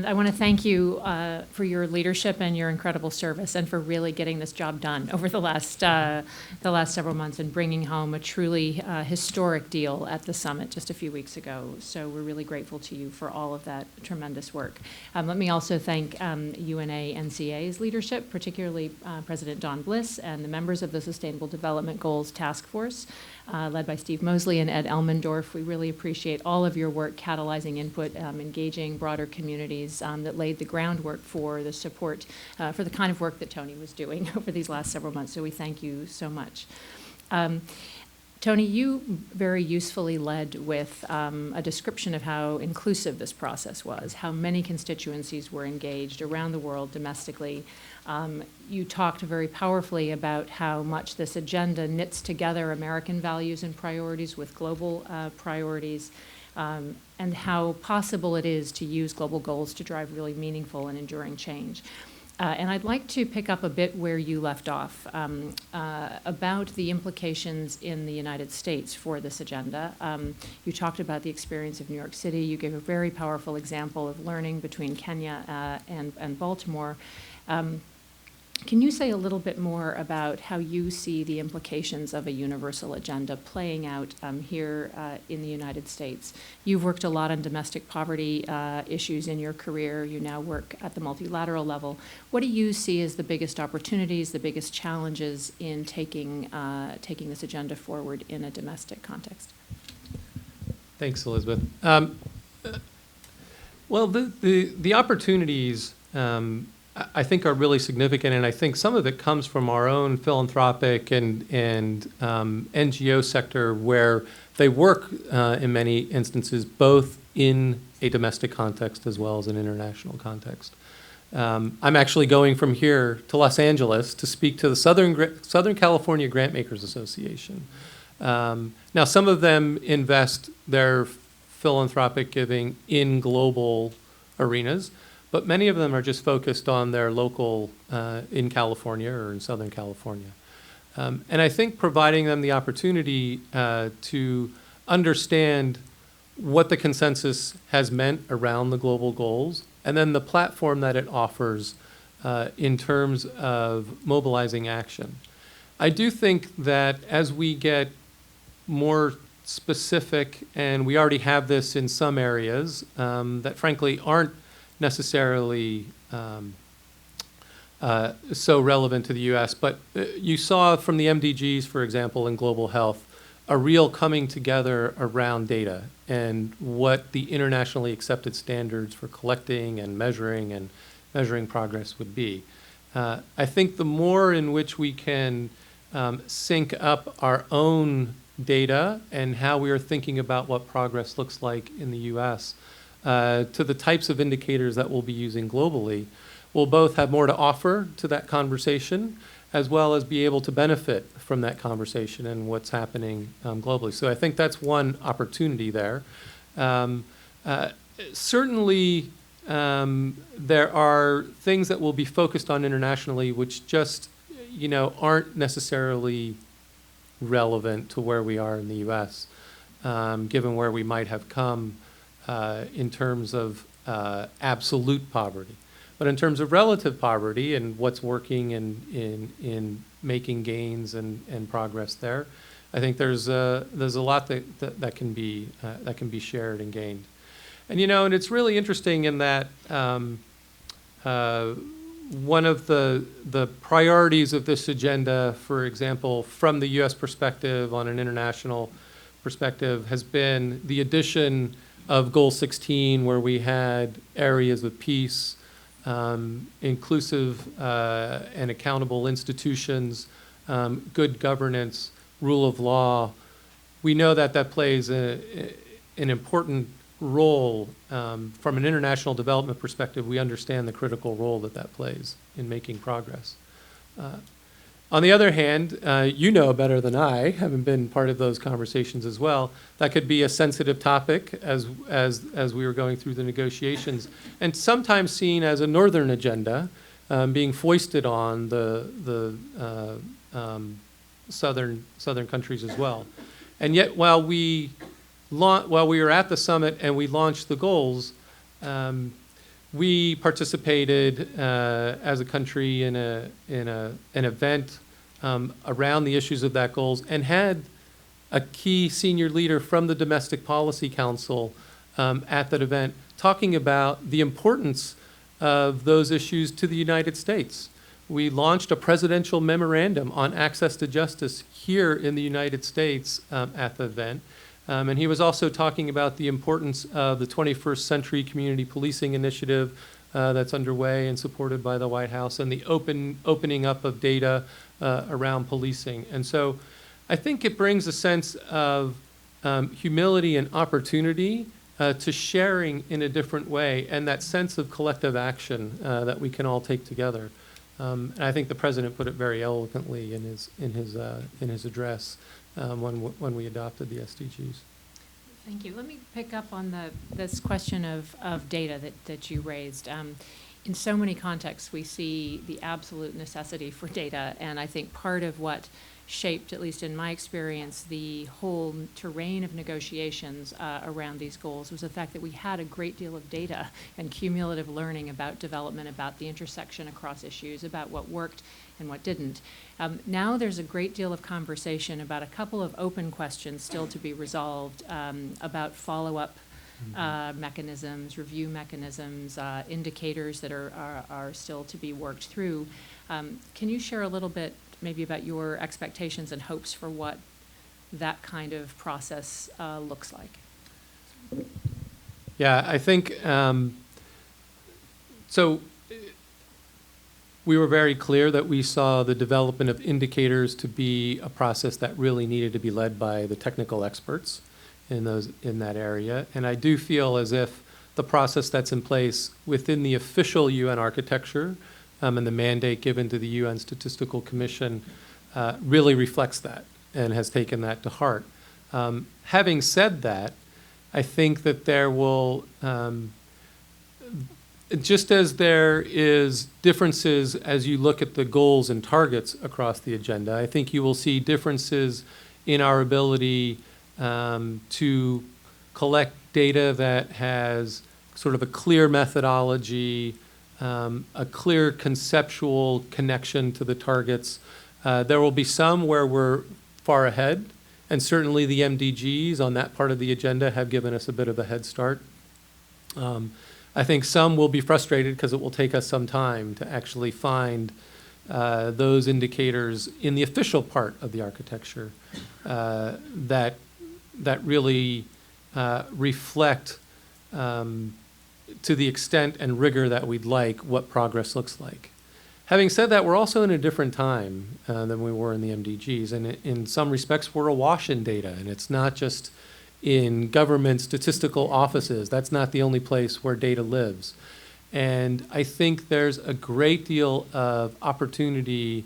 I want to thank you for your leadership and your incredible service, and for really getting this job done over the last several months and bringing home a truly historic deal at the summit just a few weeks ago. So we're really grateful to you for all of that tremendous work. Let me also thank UNA NCA's leadership, particularly President Don Bliss and the members of the Sustainable Development Goals Task Force, led by Steve Mosley and Ed Elmendorf. We really appreciate all of your work catalyzing input, engaging broader communities that laid the groundwork for the support for the kind of work that Tony was doing over these last several months. So we thank you so much. Tony, you very usefully led with a description of how inclusive this process was, how many constituencies were engaged around the world domestically. You talked very powerfully about how much this agenda knits together American values and priorities with global priorities, and how possible it is to use global goals to drive really meaningful and enduring change. And I'd like to pick up a bit where you left off about the implications in the United States for this agenda. You talked about the experience of New York City. You gave a very powerful example of learning between Kenya and Baltimore. Can you say a little bit more about how you see the implications of a universal agenda playing out here in the United States? You've worked a lot on domestic poverty issues in your career. You now work at the multilateral level. What do you see as the biggest opportunities, the biggest challenges in taking this agenda forward in a domestic context? Thanks, Elizabeth. Well, the opportunities I think are really significant, and I think some of it comes from our own philanthropic and NGO sector, where they work in many instances both in a domestic context as well as an international context. I'm actually going from here to Los Angeles to speak to the Southern California Grantmakers Association. Now, some of them invest their philanthropic giving in global arenas, but many of them are just focused on their local in California or in Southern California. And I think providing them the opportunity to understand what the consensus has meant around the global goals, and then the platform that it offers in terms of mobilizing action. I do think that as we get more specific, and we already have this in some areas that frankly aren't necessarily so relevant to the U.S., but you saw from the MDGs, for example, in global health, a real coming together around data and what the internationally accepted standards for collecting and measuring progress would be. I think the more in which we can sync up our own data and how we are thinking about what progress looks like in the U.S., to the types of indicators that we'll be using globally, we'll both have more to offer to that conversation, as well as be able to benefit from that conversation and what's happening globally. So I think that's one opportunity there. Certainly, there are things that will be focused on internationally which just, aren't necessarily relevant to where we are in the U.S., given where we might have come in terms of absolute poverty. But in terms of relative poverty and what's working in making gains and progress there, I think there's a lot that can be shared and gained. And and it's really interesting in that one of the priorities of this agenda, for example, from the U.S. perspective on an international perspective, has been the addition of Goal 16, where we had areas of peace, inclusive and accountable institutions, good governance, rule of law. We know that plays an important role from an international development perspective. We understand the critical role that plays in making progress. On the other hand, you know better than I, having been part of those conversations as well, that could be a sensitive topic as we were going through the negotiations, and sometimes seen as a northern agenda being foisted on the southern countries as well. And yet, while we were at the summit and we launched the goals, we participated as a country in an event around the issues of that goals, and had a key senior leader from the Domestic Policy Council at that event talking about the importance of those issues to the United States. We launched a presidential memorandum on access to justice here in the United States at the event. And he was also talking about the importance of the 21st Century Community Policing Initiative that's underway and supported by the White House, and the opening up of data around policing. And so I think it brings a sense of humility and opportunity to sharing in a different way, and that sense of collective action that we can all take together. And I think the president put it very eloquently in his address when we adopted the SDGs. Thank you. Let me pick up on this question of data that you raised. In so many contexts, we see the absolute necessity for data, and I think part of what shaped, at least in my experience, the whole terrain of negotiations around these goals was the fact that we had a great deal of data and cumulative learning about development, about the intersection across issues, about what worked and what didn't. Now there's a great deal of conversation about a couple of open questions still to be resolved about follow-up mechanisms, review mechanisms, indicators that are still to be worked through. Can you share a little bit maybe about your expectations and hopes for what that kind of process looks like? Yeah, I think, so we were very clear that we saw the development of indicators to be a process that really needed to be led by the technical experts in that area. And I do feel as if the process that's in place within the official UN architecture and the mandate given to the UN Statistical Commission really reflects that and has taken that to heart. Having said that, I think that there will, just as there is differences as you look at the goals and targets across the agenda, I think you will see differences in our ability to collect data that has sort of a clear methodology, a clear conceptual connection to the targets. There will be some where we're far ahead, and certainly the MDGs on that part of the agenda have given us a bit of a head start. I think some will be frustrated because it will take us some time to actually find those indicators in the official part of the architecture that really reflect to the extent and rigor that we'd like what progress looks like. Having said that, we're also in a different time than we were in the MDGs, and in some respects we're awash in data, and it's not just in government statistical offices. That's not the only place where data lives. And I think there's a great deal of opportunity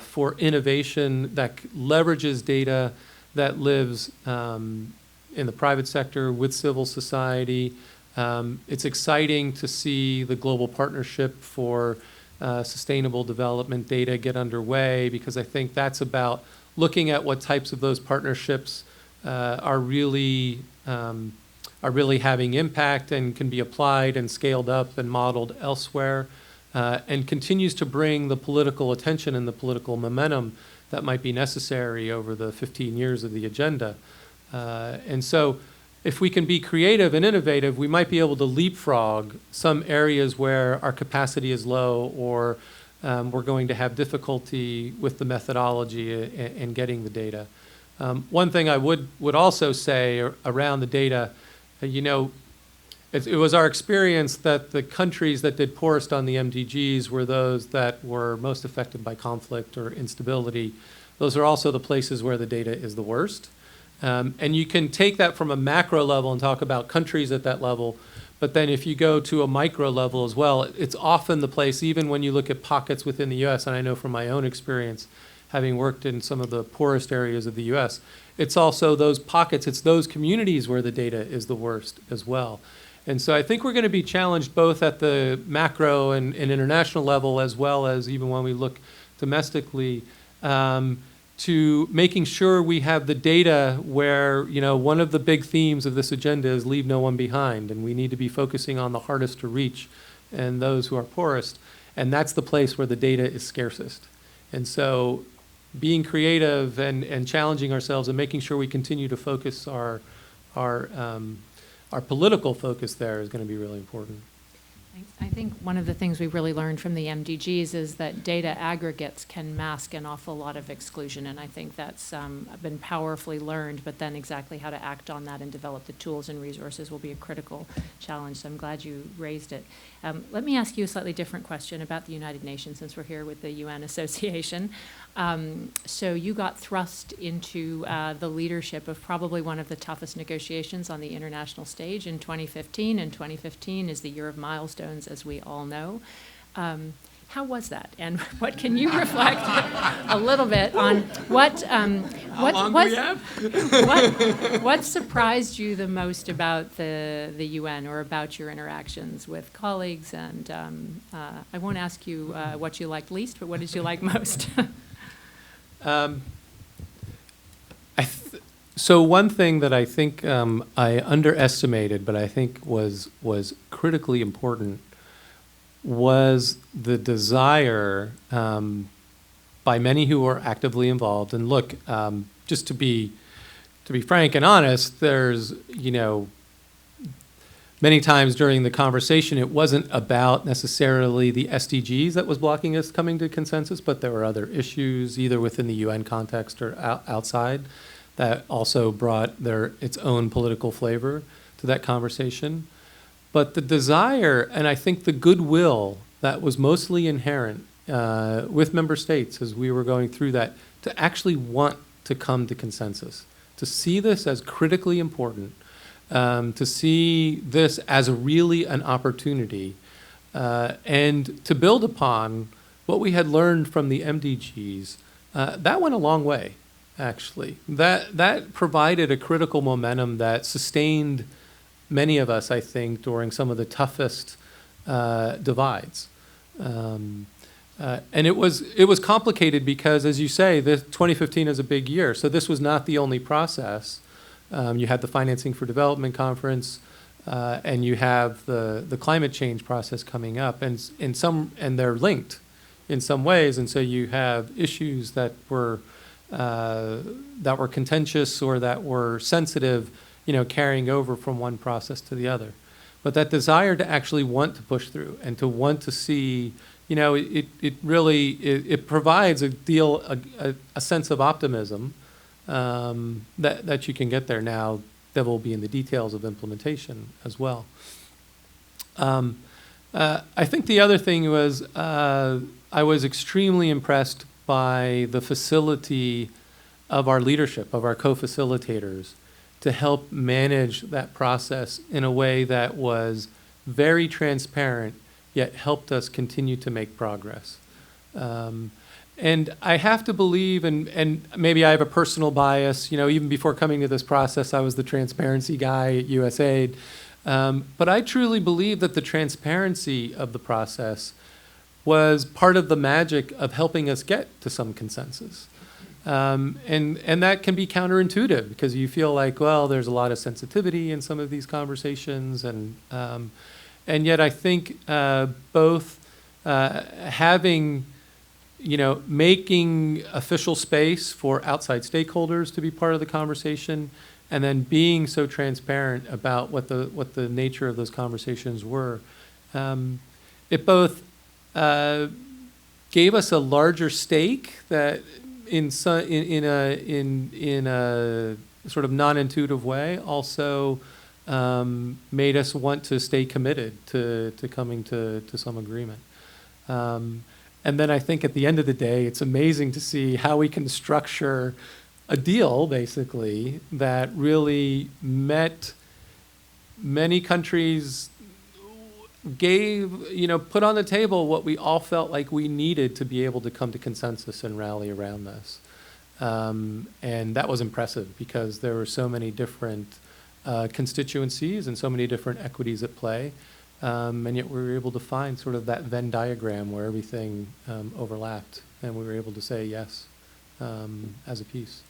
for innovation that leverages data that lives in the private sector with civil society. It's exciting to see the global partnership for sustainable development data get underway, because I think that's about looking at what types of those partnerships are really having impact and can be applied and scaled up and modeled elsewhere, and continues to bring the political attention and the political momentum that might be necessary over the 15 years of the agenda. And so if we can be creative and innovative, we might be able to leapfrog some areas where our capacity is low, or we're going to have difficulty with the methodology and getting the data. One thing I would also say around the data, it was our experience that the countries that did poorest on the MDGs were those that were most affected by conflict or instability. Those are also the places where the data is the worst. And you can take that from a macro level and talk about countries at that level, but then if you go to a micro level as well, it's often the place, even when you look at pockets within the U.S., and I know from my own experience, having worked in some of the poorest areas of the U.S., it's also those pockets, it's those communities where the data is the worst as well. And so I think we're going to be challenged both at the macro and international level, as well as even when we look domestically, to making sure we have the data where, one of the big themes of this agenda is leave no one behind, and we need to be focusing on the hardest to reach and those who are poorest, and that's the place where the data is scarcest. And so being creative and challenging ourselves and making sure we continue to focus our political focus there is going to be really important. I think one of the things we really learned from the MDGs is that data aggregates can mask an awful lot of exclusion, and I think that's been powerfully learned, but then exactly how to act on that and develop the tools and resources will be a critical challenge, so I'm glad you raised it. Let me ask you a slightly different question about the United Nations, since we're here with the UN Association. So you got thrust into the leadership of probably one of the toughest negotiations on the international stage in 2015, and 2015 is the year of milestones, as we all know. How was that? And what can you reflect a little bit on what surprised you the most about the UN or about your interactions with colleagues? And I won't ask you what you liked least, but what did you like most? So one thing that I think I underestimated, but I think was critically important, was the desire by many who are actively involved. And look, just to be frank and honest, there's many times during the conversation, it wasn't about necessarily the SDGs that was blocking us coming to consensus, but there were other issues, either within the UN context or outside, that also brought its own political flavor to that conversation. But the desire, and I think the goodwill that was mostly inherent with member states as we were going through that, to actually want to come to consensus, to see this as critically important, to see this as really an opportunity, and to build upon what we had learned from the MDGs, that went a long way, actually. That provided a critical momentum that sustained many of us, I think, during some of the toughest divides. And it was complicated because, as you say, 2015 is a big year. So this was not the only process. You had the Financing for Development Conference, and you have the climate change process coming up, and they're linked in some ways. And so you have issues that were contentious or that were sensitive, carrying over from one process to the other. But that desire to actually want to push through and to want to see, it really provides a sense of optimism. That you can get there. Now, that will be in the details of implementation as well. I think the other thing was I was extremely impressed by the facility of our leadership, of our co-facilitators, to help manage that process in a way that was very transparent, yet helped us continue to make progress. And I have to believe, and maybe I have a personal bias, even before coming to this process, I was the transparency guy at USAID. But I truly believe that the transparency of the process was part of the magic of helping us get to some consensus. And that can be counterintuitive because you feel like, well, there's a lot of sensitivity in some of these conversations. And yet I think both having making official space for outside stakeholders to be part of the conversation, and then being so transparent about what the nature of those conversations were, it both gave us a larger stake that in a sort of non-intuitive way also made us want to stay committed to coming to some agreement. And then I think at the end of the day, it's amazing to see how we can structure a deal, basically, that really met many countries, put on the table what we all felt like we needed to be able to come to consensus and rally around this. And that was impressive because there were so many different constituencies and so many different equities at play. And yet we were able to find sort of that Venn diagram where everything overlapped, and we were able to say yes. as a piece.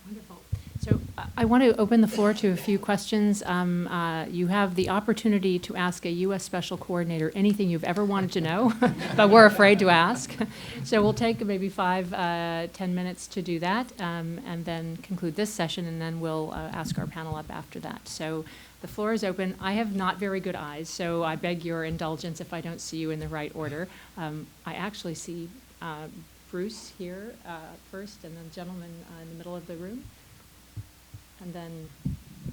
Wonderful. So I want to open the floor to a few questions. You have the opportunity to ask a U.S. Special Coordinator anything you've ever wanted to know, but we're afraid to ask. So we'll take maybe 5-10 minutes to do that, and then conclude this session, and then we'll ask our panel up after that. So the floor is open. I have not very good eyes, so I beg your indulgence if I don't see you in the right order. I actually see Bruce here first, and then the gentleman in the middle of the room, and then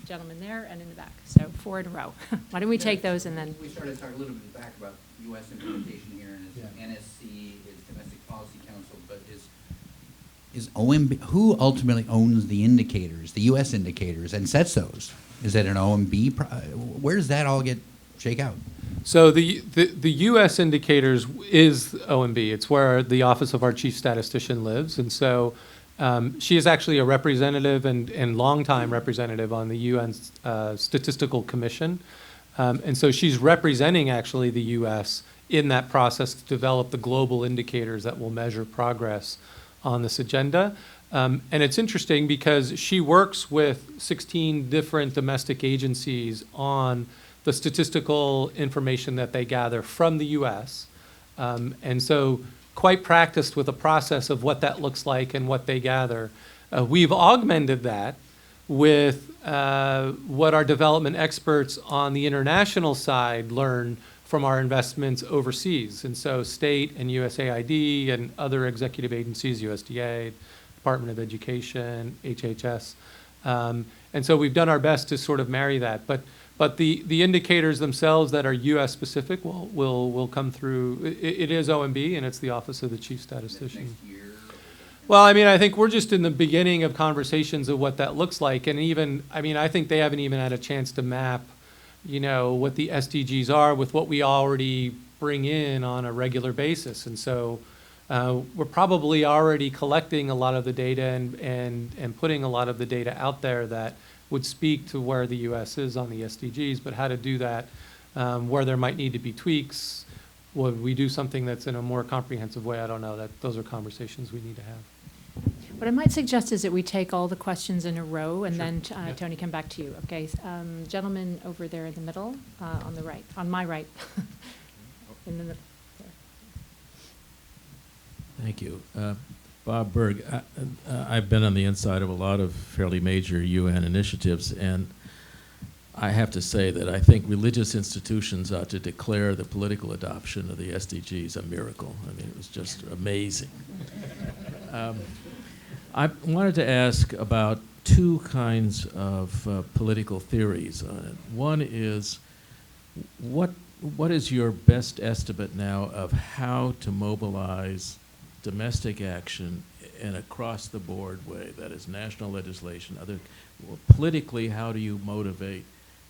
gentleman there and in the back. So 4 in a row. Why don't we take those and then? We started to talk a little bit back about U.S. implementation here, and it's NSC is Domestic Policy Council, but is OMB, who ultimately owns the indicators, the U.S. indicators, and sets those? Is it an OMB? Where does that all shake out? So the U.S. indicators is OMB. It's where the office of our chief statistician lives. And so she is actually a representative and longtime representative on the UN Statistical Commission. And so she's representing actually the U.S. in that process to develop the global indicators that will measure progress on this agenda. And it's interesting because she works with 16 different domestic agencies on the statistical information that they gather from the U.S. And so quite practiced with the process of what that looks like and what they gather. We've augmented that with what our development experts on the international side learn from our investments overseas. And so state and USAID and other executive agencies, USDA, Department of Education, HHS. And so we've done our best to sort of marry that. But the indicators themselves that are U.S. specific will come through. It is OMB, and it's the Office of the Chief Statistician. Next year? Well, I mean, I think we're just in the beginning of conversations of what that looks like. And even, I mean, I think they haven't even had a chance to map, you know, what the SDGs are with what we already bring in on a regular basis. And so we're probably already collecting a lot of the data and putting a lot of the data out there that would speak to where the U.S. is on the SDGs, but how to do that, where there might need to be tweaks. Would we do something that's in a more comprehensive way? I don't know. Those are conversations we need to have. What I might suggest is that we take all the questions in a row, and Sure. then Yeah. Tony, come back to you. Okay, gentleman over there in the middle, on the right, on my right. In the middle. There. Thank you. Bob Berg, I've been on the inside of a lot of fairly major UN initiatives, and I have to say that I think religious institutions ought to declare the political adoption of the SDGs a miracle. I mean, it was just amazing. I wanted to ask about two kinds of political theories on it. One is, what is your best estimate now of how to mobilize domestic action in across-the-board way, that is national legislation, politically, how do you motivate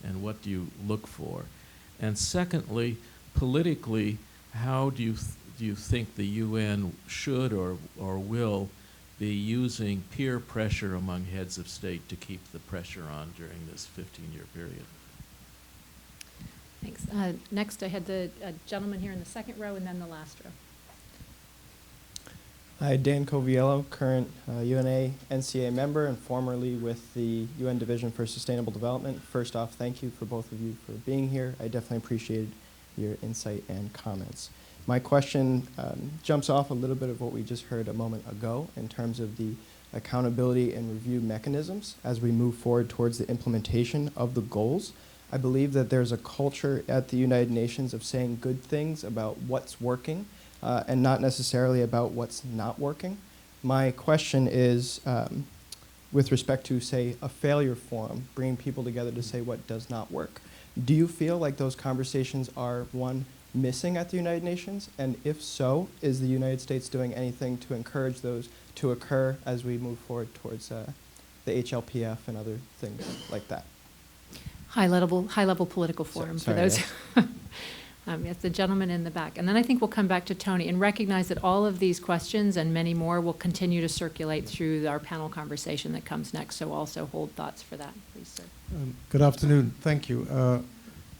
and what do you look for? And secondly, politically, how do you think the UN should or will be using peer pressure among heads of state to keep the pressure on during this 15-year period? Thanks. Next, I had the gentleman here in the second row, and then the last row. Hi, Dan Coviello, current UNA NCA member and formerly with the UN Division for Sustainable Development. First off, thank you for both of you for being here. I definitely appreciated your insight and comments. My question jumps off a little bit of what we just heard a moment ago in terms of the accountability and review mechanisms as we move forward towards the implementation of the goals. I believe that there's a culture at the United Nations of saying good things about what's working and not necessarily about what's not working. My question is, with respect to, say, a failure forum, bringing people together to say what does not work. Do you feel like those conversations are, one, missing at the United Nations? And if so, is the United States doing anything to encourage those to occur as we move forward towards the HLPF and other things like that? High-level political forum for those. Yes. Yes, the gentleman in the back. And then I think we'll come back to Tony and recognize that all of these questions and many more will continue to circulate through our panel conversation that comes next, so also hold thoughts for that, please, sir. Good afternoon. Thank you.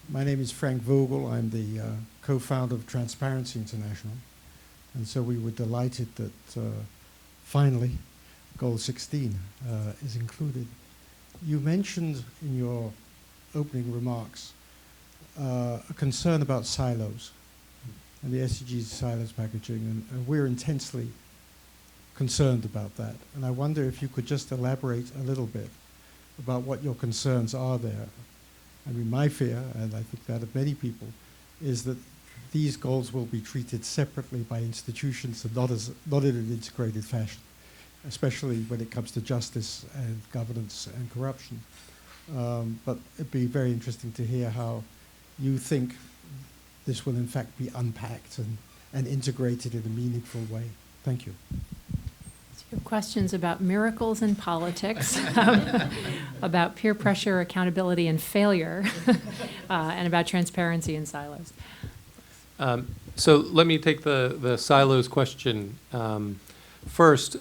My name is Frank Vogel. I'm the co-founder of Transparency International. And so we were delighted that finally, Goal 16 is included. You mentioned in your opening remarks a concern about silos and the SDGs silos packaging, and we're intensely concerned about that. And I wonder if you could just elaborate a little bit about what your concerns are there. I mean, my fear, and I think that of many people, is that these goals will be treated separately by institutions and not in an integrated fashion, especially when it comes to justice and governance and corruption. But it'd be very interesting to hear how you think this will in fact be unpacked and integrated in a meaningful way. Thank you. You have questions about miracles in politics, about peer pressure, accountability, and failure, and about transparency in silos. So let me take the silos question first.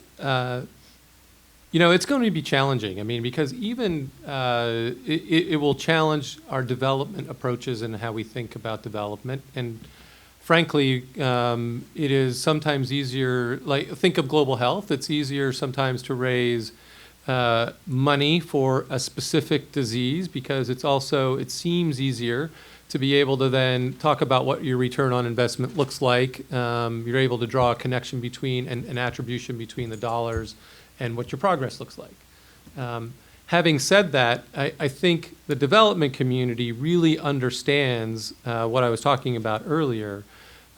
It's going to be challenging. I mean, because even it will challenge our development approaches and how we think about development. And frankly, it is sometimes easier, like think of global health. It's easier sometimes to raise money for a specific disease because it seems easier to be able to then talk about what your return on investment looks like. You're able to draw a connection between an attribution between the dollars and what your progress looks like. Having said that, I think the development community really understands what I was talking about earlier,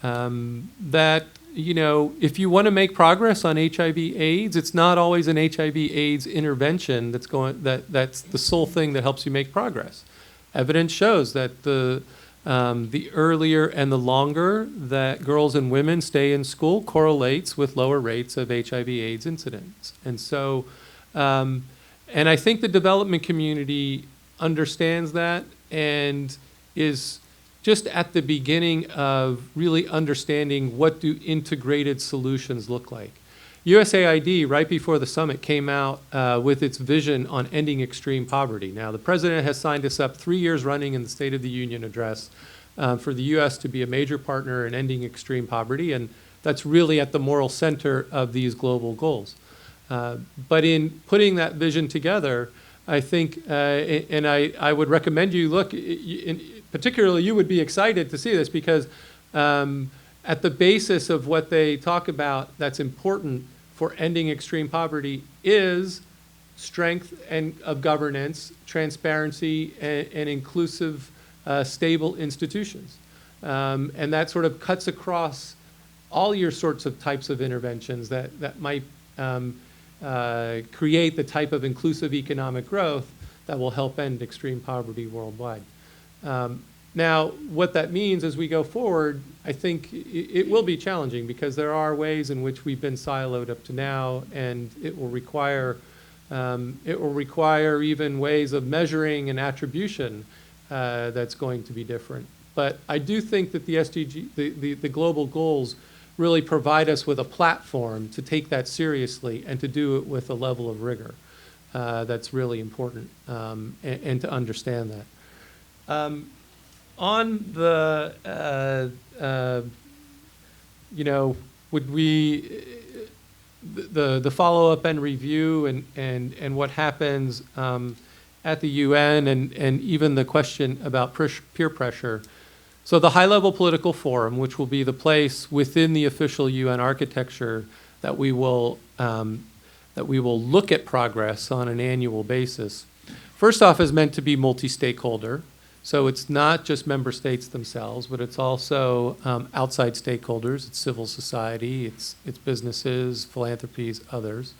that if you want to make progress on HIV/AIDS, it's not always an HIV/AIDS intervention that's the sole thing that helps you make progress. Evidence shows that the earlier and the longer that girls and women stay in school correlates with lower rates of HIV/AIDS incidents. And so, and I think the development community understands that and is just at the beginning of really understanding what do integrated solutions look like. USAID, right before the summit, came out with its vision on ending extreme poverty. Now, the president has signed us up 3 years running in the State of the Union address for the U.S. to be a major partner in ending extreme poverty, and that's really at the moral center of these global goals. But in putting that vision together, I think, and I would recommend you look, particularly you would be excited to see this because at the basis of what they talk about that's important for ending extreme poverty is strength of governance, transparency, and inclusive, stable institutions. And that sort of cuts across all your sorts of types of interventions that might create the type of inclusive economic growth that will help end extreme poverty worldwide. Now, what that means as we go forward, I think it will be challenging because there are ways in which we've been siloed up to now, and it will require even ways of measuring and attribution that's going to be different. But I do think that the SDG, the global goals, really provide us with a platform to take that seriously and to do it with a level of rigor that's really important, and to understand that. On the, would we, the follow-up and review and what happens at the UN and even the question about peer pressure. So the high-level political forum, which will be the place within the official UN architecture that we will look at progress on an annual basis, first off is meant to be multi-stakeholder. So it's not just member states themselves, but it's also outside stakeholders. It's civil society, it's businesses, philanthropies, others.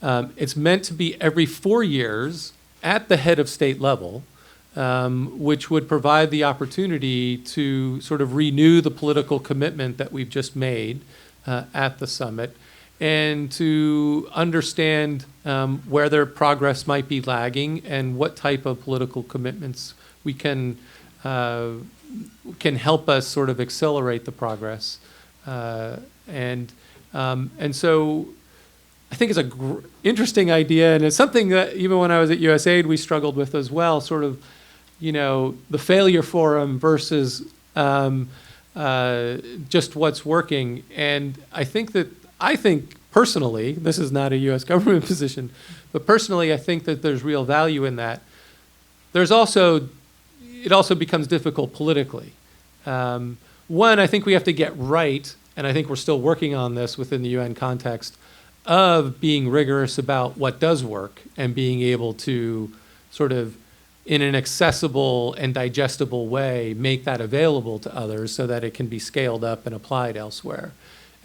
It's meant to be every 4 years at the head of state level, which would provide the opportunity to sort of renew the political commitment that we've just made at the summit and to understand where their progress might be lagging and what type of political commitments we can help us sort of accelerate the progress. And so I think it's an interesting idea, and it's something that even when I was at USAID we struggled with as well, sort of, the failure forum versus just what's working. And I think personally, this is not a U.S. government position, but personally, I think that there's real value in that. It also becomes difficult politically. One, I think we have to get right, and I think we're still working on this within the UN context, of being rigorous about what does work and being able to sort of, in an accessible and digestible way, make that available to others so that it can be scaled up and applied elsewhere.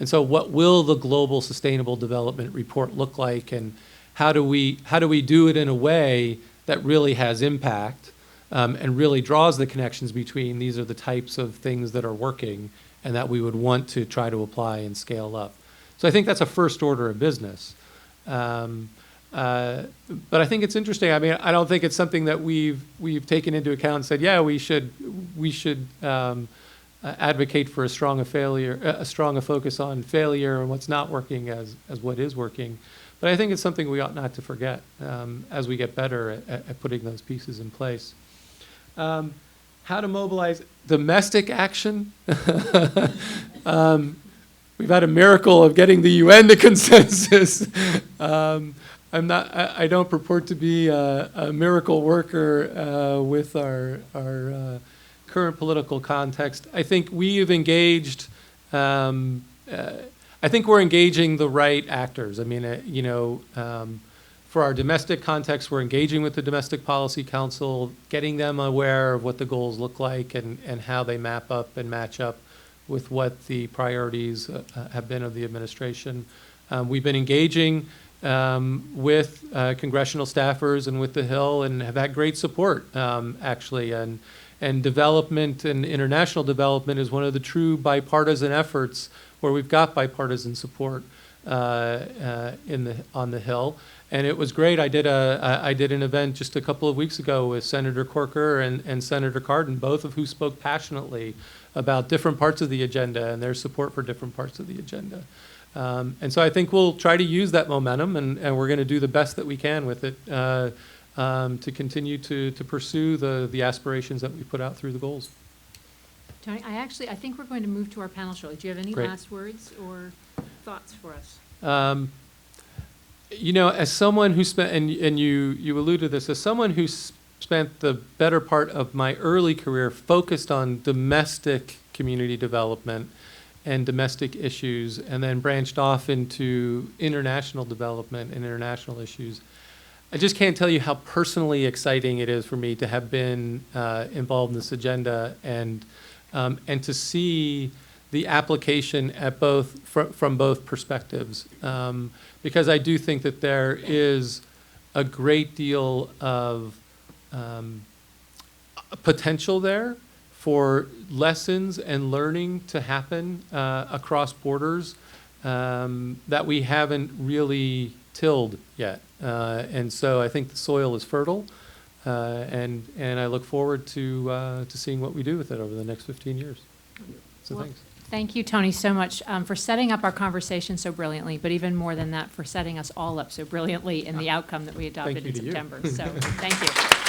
And so what will the Global Sustainable Development Report look like, and how do we do it in a way that really has impact and really draws the connections between these are the types of things that are working and that we would want to try to apply and scale up. So I think that's a first order of business. But I think it's interesting. I mean, I don't think it's something that we've taken into account and said, yeah, we should advocate for a strong focus on failure and what's not working as what is working. But I think it's something we ought not to forget as we get better at putting those pieces in place. How to mobilize domestic action. We've had a miracle of getting the UN to consensus. I don't purport to be a miracle worker with our current political context. I think we have engaged. I think we're engaging the right actors. I mean, for our domestic context, we're engaging with the Domestic Policy Council, getting them aware of what the goals look like and how they map up and match up with what the priorities have been of the administration. We've been engaging with congressional staffers and with the Hill and have had great support, actually. And development and international development is one of the true bipartisan efforts where we've got bipartisan support on the Hill. And it was great. I did an event just a couple of weeks ago with Senator Corker and Senator Cardin, both of who spoke passionately about different parts of the agenda and their support for different parts of the agenda. And so I think we'll try to use that momentum, and we're going to do the best that we can with it to continue to pursue the aspirations that we put out through the goals. Tony, I think we're going to move to our panel shortly. Do you have any Great. last words or thoughts for us? As someone who spent, and you alluded to this, as someone who spent the better part of my early career focused on domestic community development and domestic issues, and then branched off into international development and international issues, I just can't tell you how personally exciting it is for me to have been involved in this agenda and to see the application at from both perspectives, because I do think that there is a great deal of potential there for lessons and learning to happen across borders that we haven't really tilled yet. And so I think the soil is fertile, and I look forward to seeing what we do with it over the next 15 years. So Well, thanks. Thank you, Tony, so much for setting up our conversation so brilliantly, but even more than that, for setting us all up so brilliantly in the outcome that we adopted you in to you. September. So thank you.